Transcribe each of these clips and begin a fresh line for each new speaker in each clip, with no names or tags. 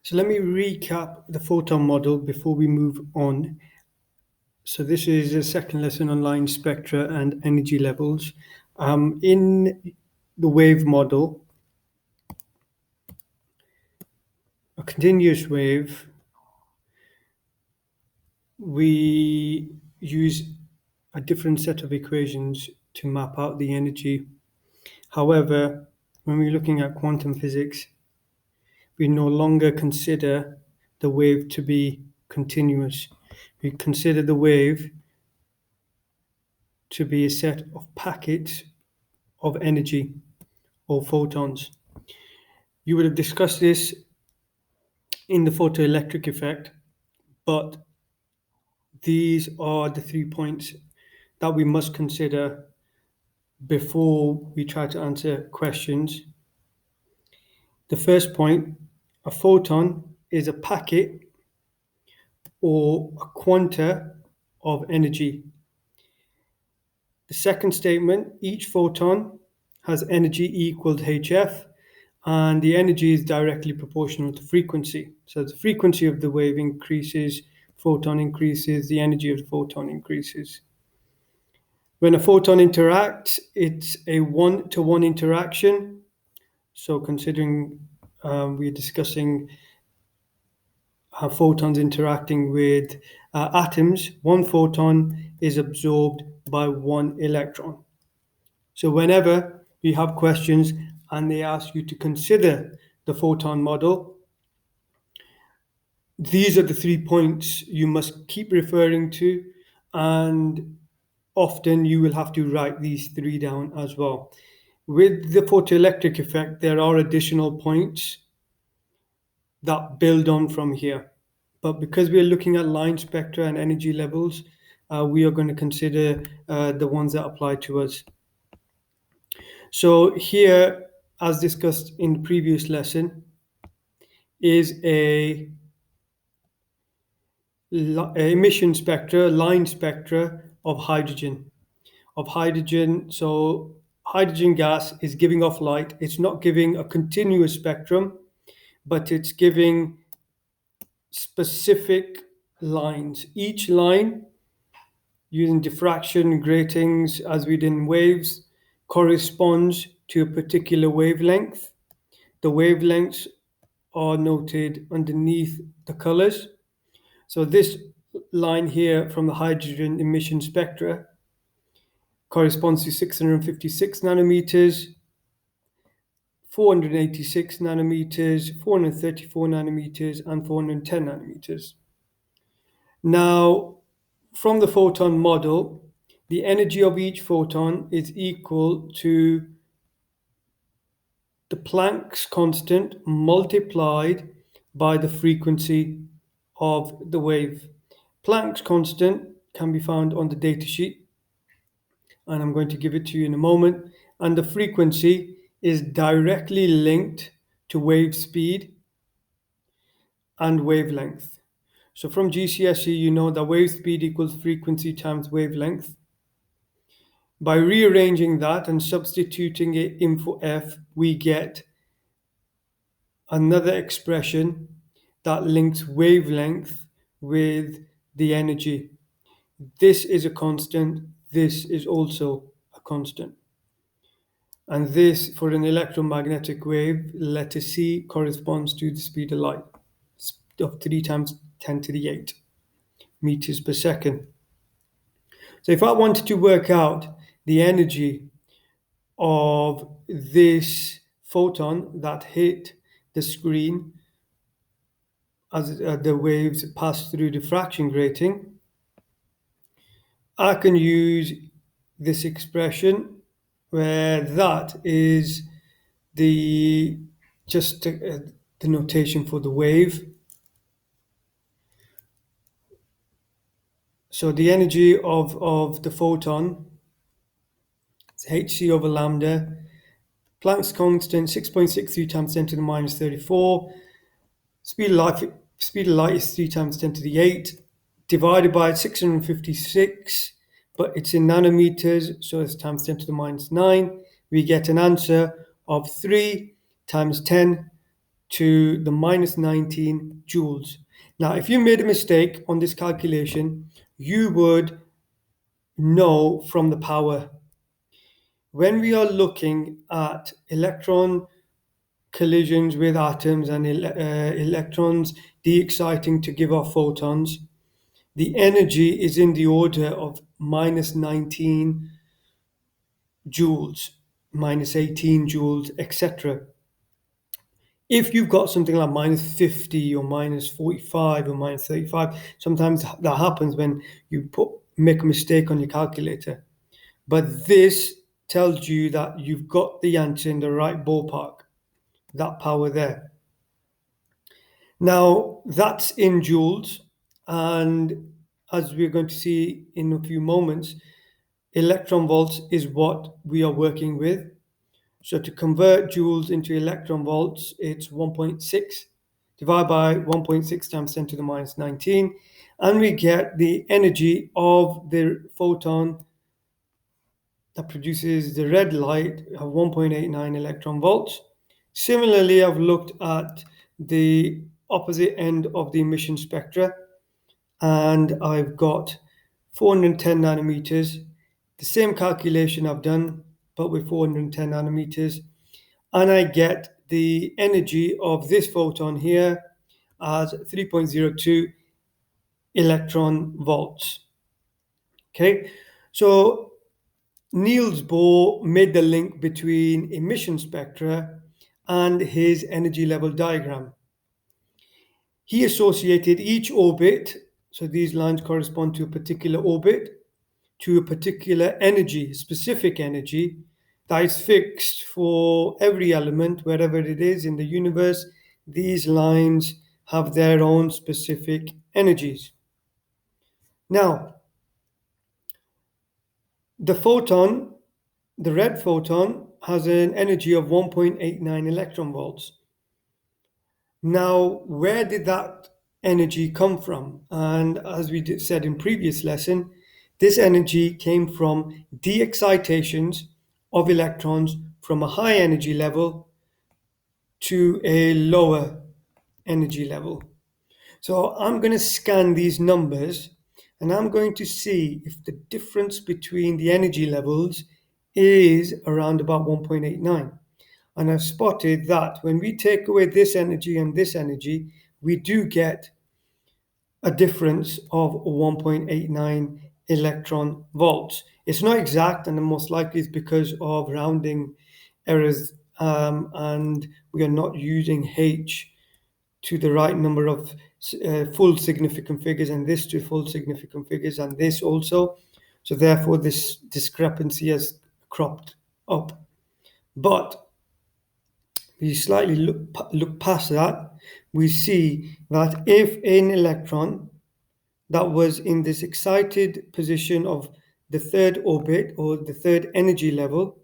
So let me recap the photon model before we move on. So this is a second lesson on line spectra and energy levels. In the wave model, a continuous wave, we use a different set of equations to map out the energy. However, when we're looking at quantum physics, we no longer consider the wave to be continuous. We consider the wave to be a set of packets of energy or photons. You would have discussed this in the photoelectric effect, but these are the 3 points that we must consider before we try to answer questions. The first point, a photon is a packet or a quanta of energy. The second statement, each photon has energy equal to hf, and the energy is directly proportional to frequency. So the frequency of the wave increases, photon increases, the energy of the photon increases. When a photon interacts, it's a one-to-one interaction. So considering we're discussing photons interacting with atoms, one photon is absorbed by one electron. So whenever you have questions and they ask you to consider the photon model, these are the 3 points you must keep referring to, and often you will have to write these 3 down as well. With the photoelectric effect, there are additional points that build on from here. But because we're looking at line spectra and energy levels, we are going to consider the ones that apply to us. So here, as discussed in the previous lesson, is a emission spectra, line spectra of hydrogen. So hydrogen gas is giving off light. It's not giving a continuous spectrum, but it's giving specific lines. Each line, using diffraction gratings as we did in waves, corresponds to a particular wavelength. The wavelengths are noted underneath the colors. So this line here from the hydrogen emission spectra corresponds to 656 nanometers, 486 nanometers, 434 nanometers, and 410 nanometers. Now, from the photon model, the energy of each photon is equal to the Planck's constant multiplied by the frequency of the wave. Planck's constant can be found on the datasheet, and I'm going to give it to you in a moment. And the frequency is directly linked to wave speed and wavelength. So from GCSE, you know that wave speed equals frequency times wavelength. By rearranging that and substituting it in for f, we get another expression that links wavelength with the energy. This is a constant. This is also a constant. And this, for an electromagnetic wave, letter C, corresponds to the speed of light of 3 times 10 to the 8 meters per second. So if I wanted to work out the energy of this photon that hit the screen as the waves pass through diffraction grating, I can use this expression where that is the notation for the wave. So the energy of the photon is hc over lambda, Planck's constant 6.63 times 10 to the minus 34, speed of light is 3 times 10 to the 8, divided by 656, but it's in nanometers, so it's times 10 to the minus 9. We get an answer of 3 times 10 to the minus 19 joules. Now, if you made a mistake on this calculation, you would know from the power. When we are looking at electron collisions with atoms and electrons de-exciting to give off photons, the energy is in the order of minus 19 joules, minus 18 joules, etc. If you've got something like minus 50 or minus 45 or minus 35, sometimes that happens when you make a mistake on your calculator. But this tells you that you've got the answer in the right ballpark, that power there. Now, that's in joules, and as we're going to see in a few moments, electron volts is what we are working with. So to convert joules into electron volts, it's 1.6 divided by 1.6 times 10 to the minus 19, and we get the energy of the photon that produces the red light of 1.89 electron volts. Similarly, I've looked at the opposite end of the emission spectra, and I've got 410 nanometers, the same calculation I've done, but with 410 nanometers, and I get the energy of this photon here as 3.02 electron volts. Okay, so Niels Bohr made the link between emission spectra and his energy level diagram. He associated each orbit, so these lines correspond to a particular orbit, to a particular energy, specific energy, that is fixed for every element, wherever it is in the universe. These lines have their own specific energies. Now, the photon, the red photon, has an energy of 1.89 electron volts. Now, where did that energy come from? And as we said in previous lesson, this energy came from de-excitations of electrons from a high energy level to a lower energy level. So I'm going to scan these numbers and I'm going to see if the difference between the energy levels is around about 1.89. And I've spotted that when we take away this energy and this energy, we do get a difference of 1.89 electron volts. It's not exact, and most likely it's because of rounding errors, and we are not using H to the right number of full significant figures, and this to full significant figures, and this also. So therefore, this discrepancy has cropped up. But we slightly look past that, we see that if an electron that was in this excited position of the third orbit or the third energy level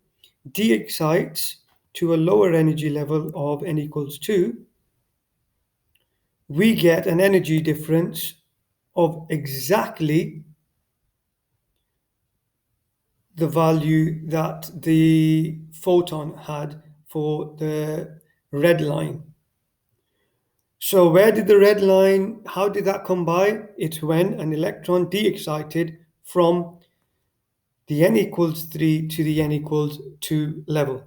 de-excites to a lower energy level of n equals 2, we get an energy difference of exactly the value that the photon had for the red line. So where did the red line, how did that come by? It's when an electron de-excited from the n equals 3 to the n equals 2 level.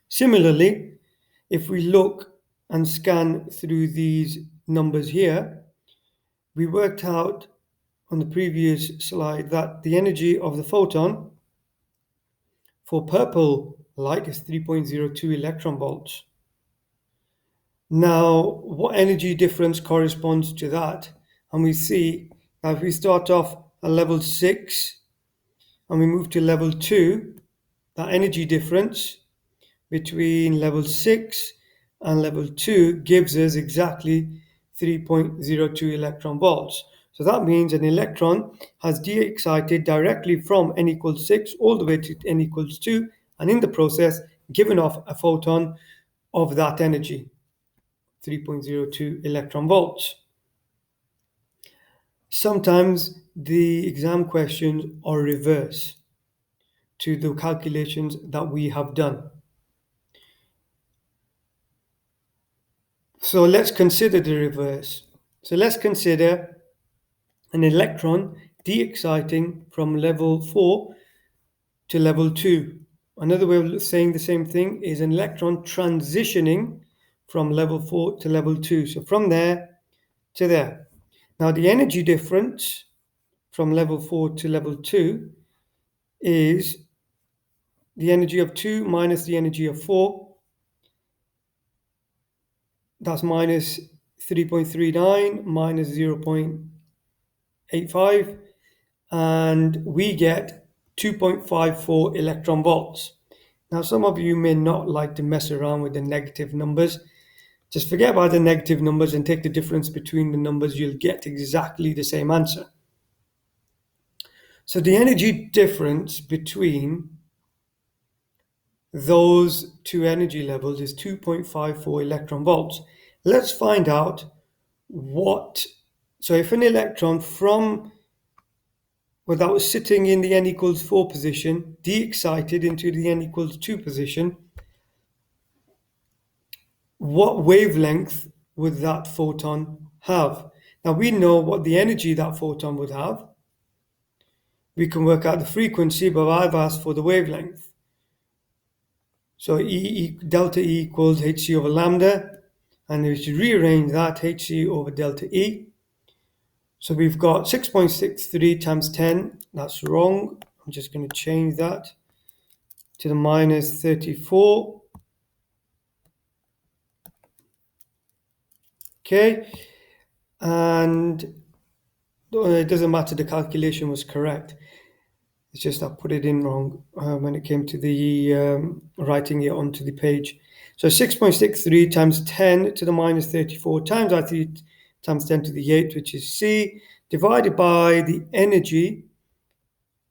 Similarly, if we look and scan through these numbers here, we worked out on the previous slide that the energy of the photon for purple light is 3.02 electron volts. Now, what energy difference corresponds to that? And we see that if we start off at level 6 and we move to level 2, that energy difference between level 6 and level 2 gives us exactly 3.02 electron volts. So that means an electron has de-excited directly from n equals 6 all the way to n equals 2, and in the process given off a photon of that energy, 3.02 electron volts. Sometimes the exam questions are reverse to the calculations that we have done. So let's consider the reverse. So let's consider an electron de-exciting from level 4 to level 2. Another way of saying the same thing is an electron transitioning from level 4 to level 2. So from there to there. Now the energy difference from level 4 to level 2 is the energy of 2 minus the energy of 4. That's minus 3.39 minus 0.85. And we get 2.54 electron volts. Now, some of you may not like to mess around with the negative numbers. Just forget about the negative numbers and take the difference between the numbers. You'll get exactly the same answer. So the energy difference between those two energy levels is 2.54 electron volts. Let's find out what. So if an electron from that was sitting in the n equals 4 position, de-excited into the n equals 2 position, what wavelength would that photon have? Now we know what the energy that photon would have. We can work out the frequency, but I've asked for the wavelength. So delta E equals hc over lambda, and we should rearrange that hc over delta E. So we've got 6.63 times 10. That's wrong. I'm just going to change that to the minus 34. Okay, and it doesn't matter, the calculation was correct. It's just I put it in wrong when it came to the writing it onto the page. So 6.63 times 10 to the minus 34 times I3 times 10 to the 8, which is C, divided by the energy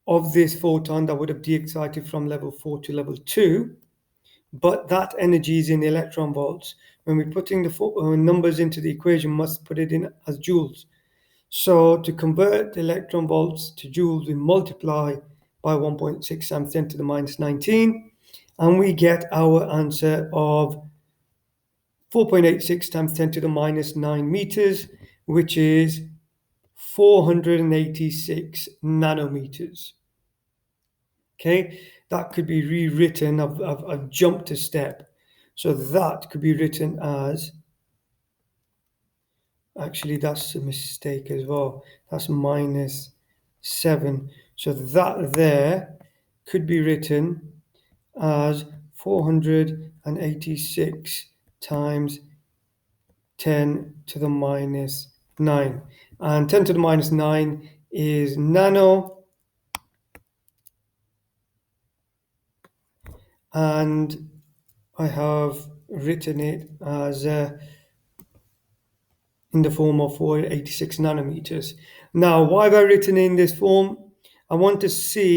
of this photon that would have de-excited from level 4 to level 2. But that energy is in electron volts. When we're putting the numbers into the equation, we must put it in as joules. So to convert electron volts to joules, we multiply by 1.6 times 10 to the minus 19, and we get our answer of 4.86 times 10 to the minus 9 meters, which is 486 nanometers. Okay, that could be rewritten. I've jumped a step. So that could be written as, actually that's a mistake as well. That's minus 7. So that there could be written as 486 times 10 to the minus 9. And 10 to the minus 9 is nano. And I have written it as in the form of 486 nanometers. Now, why have I written in this form? I want to see